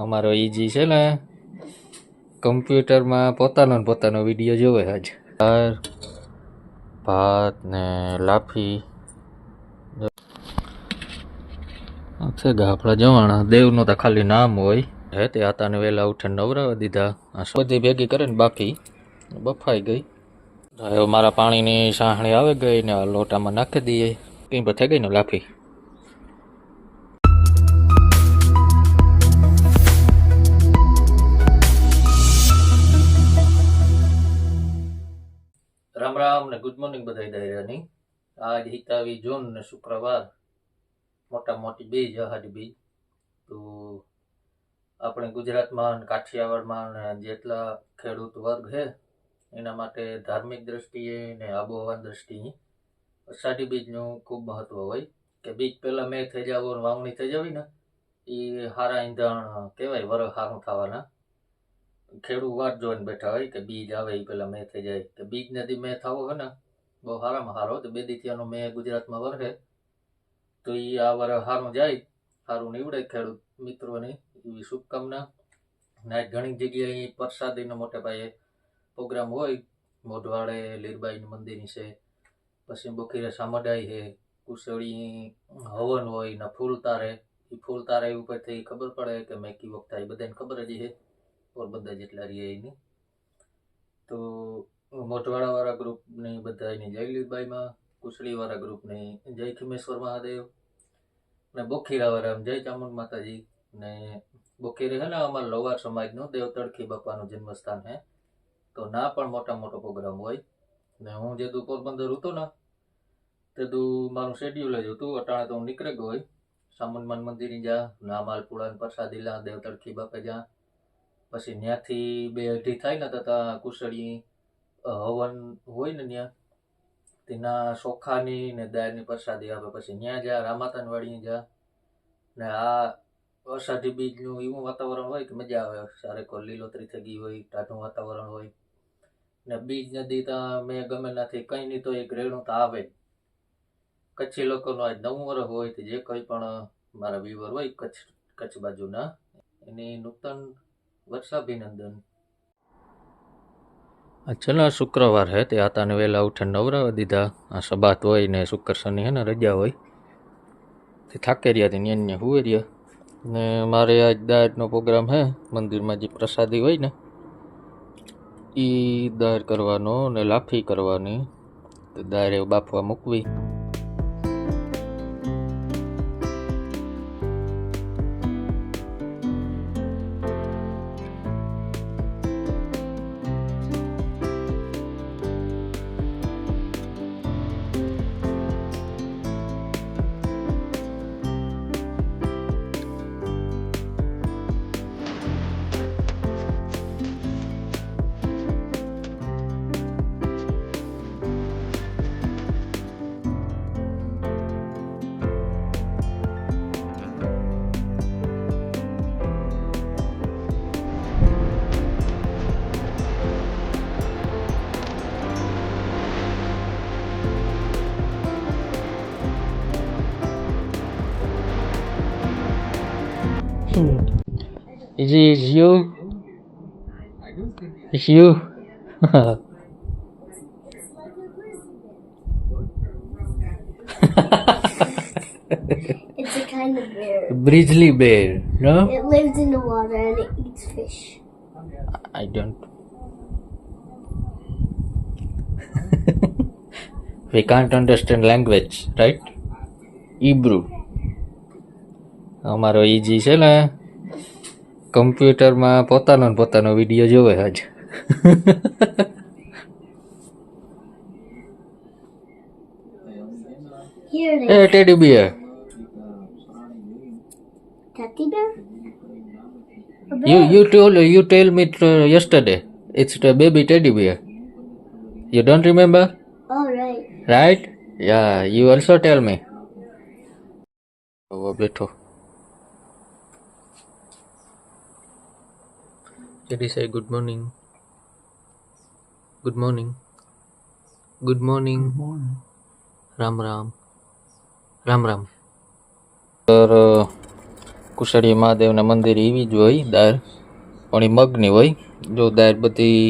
અમારો ઈજી છે ને કમ્પ્યુટરમાં પોતાનો વિડીયો જોવે આજ. ભાત ને લાફી છે ગાફડા જવાણા. દેવનું તો ખાલી નામ હોય હે. તે આતાને વહેલા ઉઠીને નવરાવા દીધા. આ બધી ભેગી કરે ને બાફી બફાઈ ગઈ. હવે મારા પાણીની સાહણી આવે ગઈ ને આ લોટામાં નાખી દઈએ. કઈ પર થઈ ગઈ ને લાફી. રામ રામ ને ગુડ મોર્નિંગ બધા દાયરાની. આજ 27 જૂન ને શુક્રવાર, મોટા મોટી બીજ, અહાડી બીજ. તો આપણે ગુજરાતમાં કાઠિયાવાડમાં જેટલા ખેડૂત વર્ગ છે એના માટે ધાર્મિક દ્રષ્ટિએ ને આબોહવા દ્રષ્ટિએ અષાઢી બીજનું ખૂબ મહત્વ હોય. કે બીજ પહેલા મેં થઈ જાવ વાવણી થઈ જવી ને એ હારા ઈંધણ કહેવાય, વરસ સારું થવાના. ખેડૂત વાટ જોઈને બેઠા હોય કે બીજ આવે એ પેલા મેં થઈ જાય. કે બીજ નદી મેં થવો હોય ને બહુ સારામાં સારો. તો બે દીથિયાનો મેં ગુજરાતમાં વરસે તો એ આ વરસ સારું જાય, સારું નીવડે ખેડૂત મિત્રોની એવી શુભકામના. ને ઘણી જગ્યાએ પ્રસાદીનો મોટે પાયે પ્રોગ્રામ હોય. મોઢવાડે લીરબાઈની મંદિરની છે, પછી બખીરે સામડાઈ છે, કુશળી હવન હોય ને ફૂલ તારે. એ ફૂલ તારે ઉપરથી ખબર પડે કે મેં કી વખત એ બધાને ખબર જ છે પોરબંદર જેટલા રહીએ એની. તો મોઢવાડાવાળા ગ્રુપની બધા એની જય લીરબાઈમાં, કુશળીવાળા ગ્રુપની જય ખીમેશ્વર મહાદેવ, ને બોખીરાવાળા જય ચામુંડ માતાજી. ને બોખીરે છે ને અમારા લોવાર સમાજનું દેવતળખી બાપાનું જન્મસ્થાન છે. તો ના પણ મોટો પ્રોગ્રામ હોય. ને હું જેદું પોરબંદર હતો ને તેદું મારું શેડ્યુલ જ હતું. અટાણે તો હું નીકળે ગયો હોય. ચામુંડમાન મંદિરે જા, ના માલપુડા પ્રસાદી લા, દેવતળખી બાપે જા. પછી ત્યાંથી 2-2.5 થાય ને તથા કુશળી હવન હોય ને ત્યાં તેના ચોખાની ને દાળની પ્રસાદી આપે. પછી ત્યાં જા, રામાતાન વાડી જા. ને આ અષાઢી બીજનું એવું વાતાવરણ હોય કે મજા આવે. સારેકો લીલોતરી થઈ ગઈ હોય, ટાઢું વાતાવરણ હોય. ને બીજ નદી ત્યાં મેં ગમે નાથી કંઈ નહીં તો એક રેણું તો આવે. કચ્છી લોકોનો આજ 9 વર્ષ હોય તો જે કંઈ પણ મારા વ્યુઅર હોય કચ્છ બાજુના એની નૂતન વર્ષાભિનંદન. અચ્છા, શુક્રવાર હે તે આતાને વહેલા ઉઠીને નવરાવા દીધા. આ સબાત હોય ને શુક્ર શનિ હે ને રજા હોય તે થાકે રહ્યા તે ન્યા હુએ રહ્યા. ને મારે આજ દાળનો પ્રોગ્રામ હે. મંદિરમાં જે પ્રસાદી હોય ને એ દાળ કરવાનો ને લાફી કરવાની. તો દાળ બાફવા મૂકવી. Is it you? It's you. It's a kind of bear. Grizzly bear, no? It lives in the water and it eats fish. I don't. We can't understand language, right? Hebrew. અમારો ઈજી છે ને કમ્પ્યુટરમાં પોતાનો video જોવે આજ. Here it Hey, is. teddy bear. Teddy bear? A bear. You tell me yesterday. It's the baby teddy bear. You don't remember? Oh, right. Right? Yeah, you also tell me. Oh, બેઠો. Did he say good morning? Good morning. Good morning. Good morning. Ram Ram. Ram Ram. तर કુશળીયા મહાદેવના મંદિર એવી જ હોય દાળ, પણ એ મગની હોય. જો દાળ બધી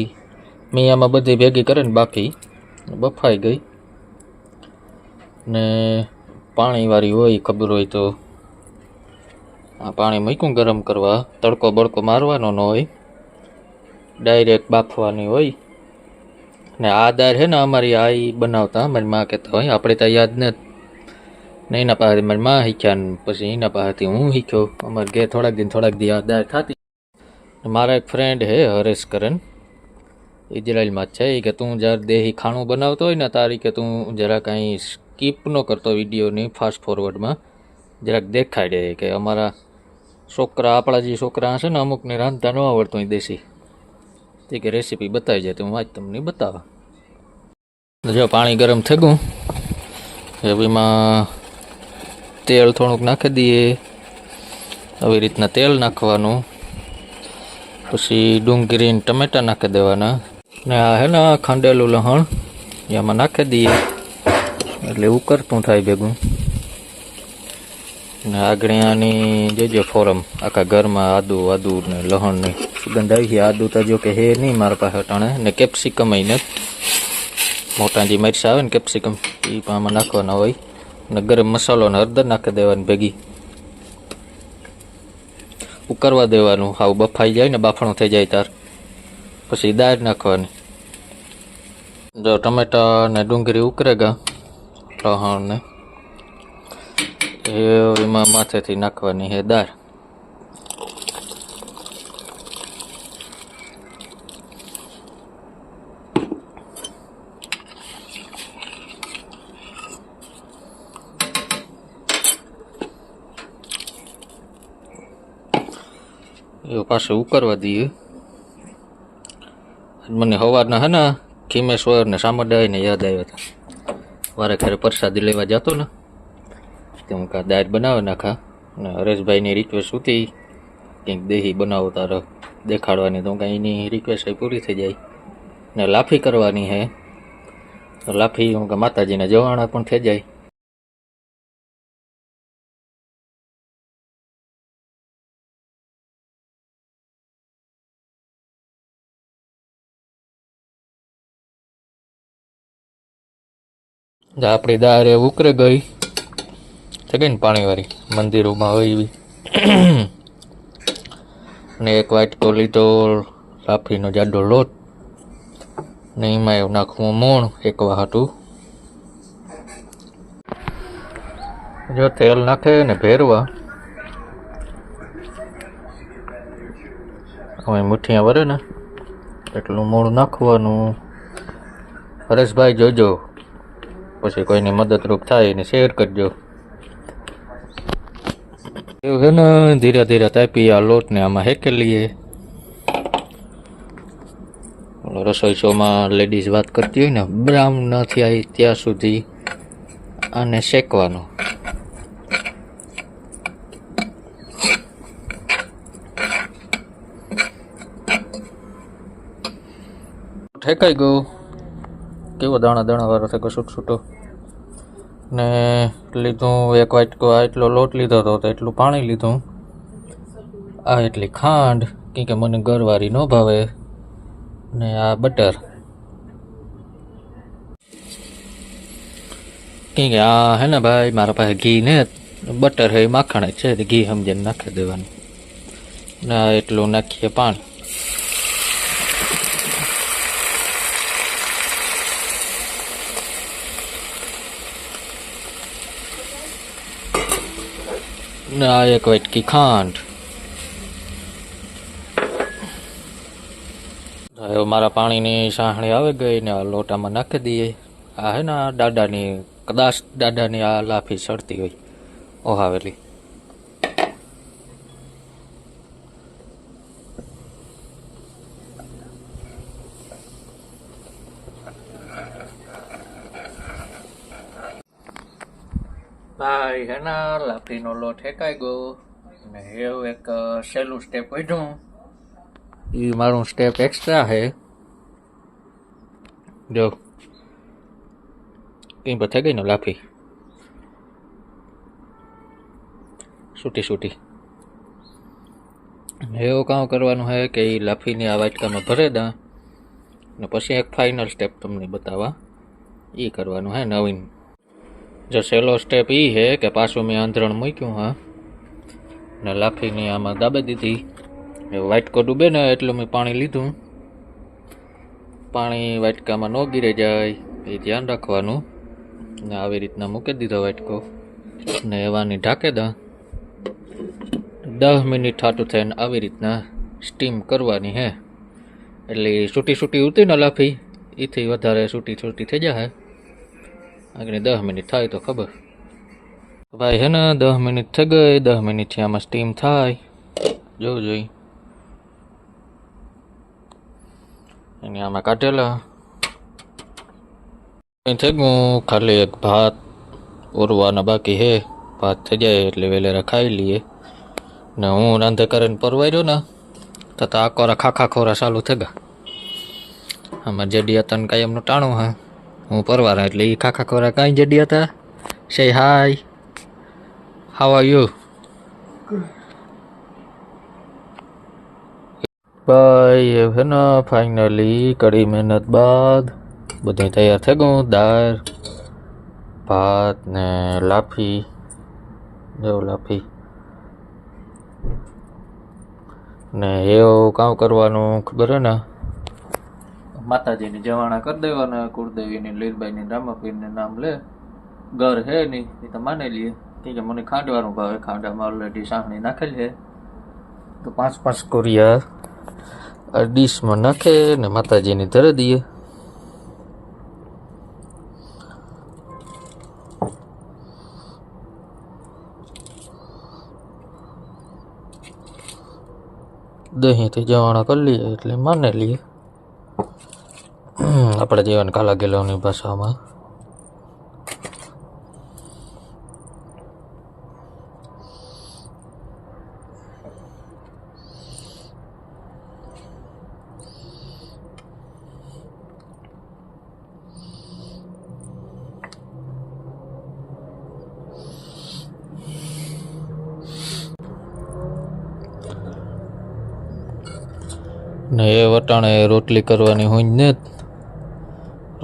મિયામાં બધી ભેગી કરે ને બાફી બફાઈ ગઈ ને પાણીવાળી હોય, ખબર હોય તો. આ પાણી મૂક્યું ગરમ કરવા, તડકો બડકો મારવાનો ન હોય, ડાયરેક્ટ બાફવાની હોય. ને આ દાળ છે ને અમારી આઈ બનાવતા, મારી માં કહેતા હોય, આપણે તો યાદ ને એના પાસેથી મારી માં શીખ્યા ને પછી એના પાસેથી હું શીખ્યો. અમારે ઘેર થોડાક દી આ દાળ થતી. મારા એક ફ્રેન્ડ હે હરેશ કરન, ઇઝરાયલમાં જ છે. એ કે તું જ્યારે દેહી ખાણું બનાવતો હોય ને તારી કે તું જરા કાંઈ સ્કીપ ન કરતો વિડીયોની, ફાસ્ટ ફોરવર્ડમાં જરાક દેખાડે કે અમારા છોકરા, આપણા જે છોકરા હશે ને અમુકને રાંધતા ન આવડતું હોય દેશી, તે કે રેસીપી બતાવી જાય તો હું આજ તમને બતાવવા. જો પાણી ગરમ થઈ ગયું, એમાં તેલ થોડુંક નાખી દઈએ. આવી રીતના તેલ નાખવાનું, પછી ડુંગળી ને ટમેટા નાખી દેવાના, ને આ હે ને ખાંડેલું લસણ એમાં નાખી દઈએ એટલે ઉકળતું થાય ભેગું. ને આગળિયાની જોજો ફોરમ, આખા ઘરમાં આદુ ને લસણની સુગંધ આવી છે. આદુ તો જો કે હે નહીં મારા પાસે અટાણે. ને કેપ્સિકમ ને મોટા જે મરચાં આવે ને કેપ્સિકમ, એ પણ આમાં નાખવાના હોય. ને ગરમ મસાલો ને હળદર નાખી દેવાની ભેગી, ઉકળવા દેવાનું. હાવ બફાઈ જાય ને બાફણું થઈ જાય તાર પછી દાળ નાખવાની. જો ટમેટા ને ડુંગળી ઉકળેગા, લસણ ને એમાં માથેથી નાખવાની હે દાળ. એ પાછું ઉકળવા દઈએ. મને સવારના હે ને ખીમેશ્વર ને સામડાઈ ને યાદ આવ્યા હતા. વારે ઘરે પ્રસાદી લેવા જતો ને તે હું કાં દાળ બનાવે નાખા, ને હરેશભાઈની રિક્વેસ્ટ હતી કંઈક દેહી બનાવો તારે દેખાડવાની, તો કાંઈ એની રિક્વેસ્ટ પૂરી થઈ જાય. ને લાફી કરવાની હે, તો લાફી હું કે માતાજીને જવાણા પણ થઈ જાય. આપણી દાળ એ ઉકળે ગઈ થઈ ગઈ ને પાણીવાળી, મંદિરોમાં હોય એવી. ને એક વાટકો લીધો લાફીનો જાડો લોટ, ને એમાં એવું નાખવું મોણ એકવા હાટું. જો તેલ નાખે ને ભેરવા, હવે મુઠ્ઠીਆਂ વરે ને એટલું મોણ નાખવાનું. હરેશભાઈ જોજો, પછી કોઈને મદદરૂપ થાય એને શેર કરજો. એવું છે ને ધીરે ધીરે તાપી આ લોટને આમાં હેકે લઈએ. રસોઈ શોમાં લેડીઝ વાત કરતી હોય ને, બ્રાઉન ન થાય ત્યાં સુધી આને શેકવાનું. ઠેકાઈ ગયું, કેવો દાણા દાણા વાળો થઈ ગયો છૂટો. ને લીધું એક વાટકો, આટલો લોટ લીધો હતો તો એટલું પાણી લીધું. આ એટલી ખાંડ, કેમ કે મને ગરવારી ન ભાવે. ને આ બટર, કેમ કે આ હે ને ભાઈ મારા પાસે ઘી ને બટર હે માખણ છે, ઘી સમજીને નાખી દેવાનું. ને આ એટલું નાખીએ પાણી. ને આ એક વાટકી ખાંડ. હવે મારા પાણીની સાહણી આવી ગઈ ને આ લોટામાં નાખી દઈએ. આ હે ને દાદાની, કદાચ દાદાની આ લાફી સડતી હોય ઓહાવેલી. ભાઈ હે ને લાફીનો લોટ હેકાઈ ગયો ને એવું એક સહેલું સ્ટેપ વધ્યું. એ મારું સ્ટેપ એક્સ્ટ્રા છે. જો કઈ પર થઈ ગઈ ને લાફી છૂટી. એવું કામ કરવાનું છે કે એ લાફીને આ વાટકામાં ભરે દા ને પછી એક ફાઇનલ સ્ટેપ તમને બતાવવા એ કરવાનું હે નવીન. જો સહેલો સ્ટેપ એ છે કે પાછું મેં આંધણ મૂક્યું હા ને લાફીને આમાં દાબી દીધી. વાટકો ડૂબે ને એટલું મેં પાણી લીધું. પાણી વાટકામાં ન ગીરે જાય એ ધ્યાન રાખવાનું ને આવી રીતના મૂકી દીધો વાટકો ને એવાની ઢાંકે દા. 10 મિનિટ થાતું થઈને આવી રીતના સ્ટીમ કરવાની હે એટલે છૂટી ઉતી ને લાફી એથી વધારે છૂટી થઈ જાય. આગળ 10 મિનિટ થાય તો ખબર ભાઈ હે ને 10 મિનિટ થઈ ગઈ. 10 મિનિટથી આમાં સ્ટીમ થાય જોઈ એની આમાં કાઢેલા થઈ ગયું. ખાલી એક ભાત ઓરવાના બાકી હે. ભાત થઈ જાય એટલે વેલેરા ખાઈ લઈએ ને હું રાંધે કરીને પરવાર્યો ને તો આ કોરા ખાખા ખોરા ચાલુ થઈ ગયા. આમાં જેડી હતા ને કાંઈ એમનું ટાણું હા હું પરવારા એટલે એ ખાખા ખોરા કાંઈ જેડી હતા. say hi, how are you? ભાઈ એ છે ને ફાઇનલી કડી મહેનત બાદ બધું તૈયાર થઈ ગયું. દાળ ભાત ને લાફી જો લાફી ને એવું કામ કરવાનું ખબર હે ને માતાજીની જવાણા કરી દેવાના. કુળદેવીની લીલબાઈની રામાપીરને નામ લે. ઘર હે નહીં એ તો માની લઈએ કે મને ખાંડવાનું ભાવે. ખાંડામાં ઓલરેડી સાહણી નાખેલી છે તો 5 કોરિયા ડીશમાં નાખે ને માતાજીની ધરી દઈએ. દહીંથી જવાણા કરી લઈએ એટલે માને લઈએ આપણે જીવન કાલા ગેલોની ભાષામાં. ને એ વટાણે રોટલી કરવાની હોય ને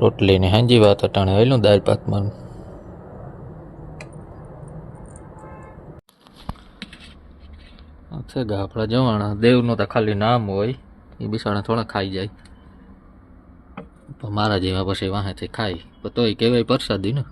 રોટલી ને હાંજી વાત અટાણે આવેલું દાળ પાકમાં છે ગા આપણા જવાણા. દેવનું તો ખાલી નામ હોય એ બિસાડા થોડા ખાઈ જાય પણ મારા જેવા પછી વાહેથી ખાય તો તોય કહેવાય પ્રસાદી ને.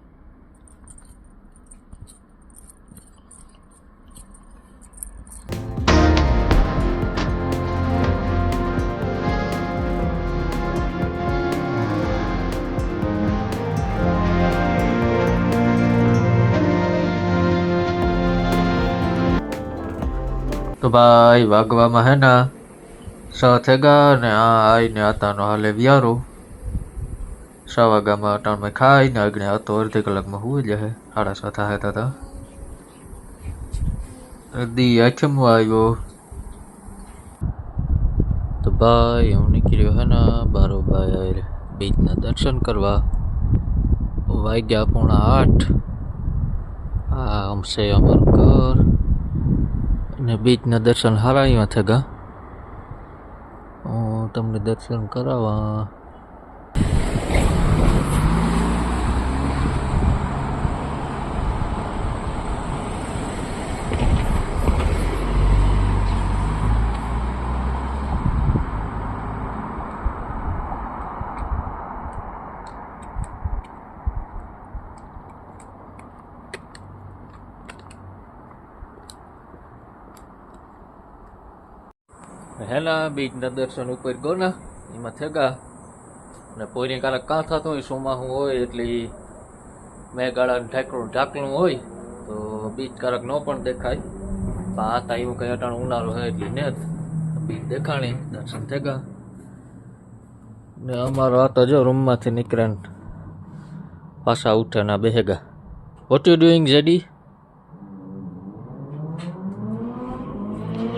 તો ભાઈ વાગવામાં હે ને 6 થઈ ગયા ને આ આવીને આતાનો હાલે વ્યારો. 6 વાગ્યામાં અટાણમાં ખાઈને આગળ હતો અડધી કલાકમાં હુઈ જાય. 7:30 થાય હતા દી આઠમમાં આવ્યો. તો ભાઈ હું નીકળ્યો હે ને બારોબાર બીજના દર્શન કરવા. વાગ્યા 7:45. આ અમસે અમારું ઘર ને બીજના દર્શન હારા અહીંયા થઈ ગયા. હું તમને દર્શન કરાવવા. હેલા બીજના દર્શન ઉપર ગયો ને એમાં થઈ ગયા ને પોઈની કારક કાં થતું હોય સોમાહું હોય એટલે મેઘાળાનું ઢાંકણું હોય તો બીજ કારક ન પણ દેખાય. આ હતા એવું કંઈ અટાણ ઉનાળો હોય એટલે ને બીજ દેખાણી દર્શન થઈ ગયા. ને અમારો હતો જો રૂમમાંથી નીકળે પાછા ઉઠે ના બેહે ગયા. What you doing JD?